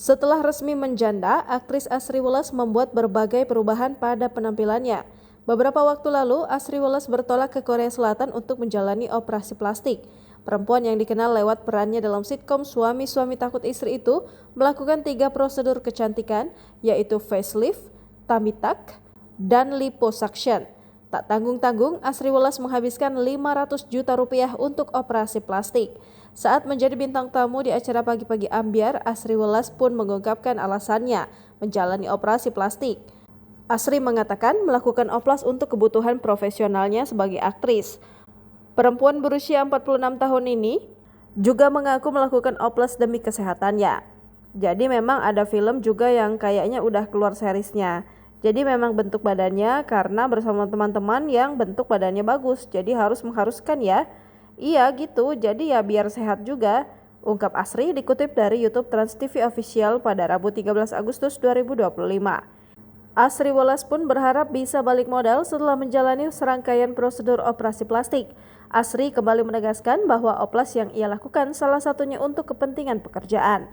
Setelah resmi menjanda, aktris Asri Welas membuat berbagai perubahan pada penampilannya. Beberapa waktu lalu, Asri Welas bertolak ke Korea Selatan untuk menjalani operasi plastik. Perempuan yang dikenal lewat perannya dalam sitkom Suami-Suami Takut Istri itu melakukan 3 prosedur kecantikan, yaitu facelift, tummy tuck, dan liposuction. Tak tanggung-tanggung, Asri Welas menghabiskan 500 juta rupiah untuk operasi plastik. Saat menjadi bintang tamu di acara Pagi-Pagi Ambyar, Asri Welas pun mengungkapkan alasannya menjalani operasi plastik. Asri mengatakan melakukan oplas untuk kebutuhan profesionalnya sebagai aktris. Perempuan berusia 46 tahun ini juga mengaku melakukan oplas demi kesehatannya. Jadi memang ada film juga yang kayaknya udah keluar seriesnya. Jadi memang bentuk badannya karena bersama teman-teman yang bentuk badannya bagus. Jadi mengharuskan ya. Iya gitu, jadi ya biar sehat juga, ungkap Asri dikutip dari YouTube Trans TV Official pada Rabu 13 Agustus 2025. Asri Welas pun berharap bisa balik modal setelah menjalani serangkaian prosedur operasi plastik. Asri kembali menegaskan bahwa oplas yang ia lakukan salah satunya untuk kepentingan pekerjaan.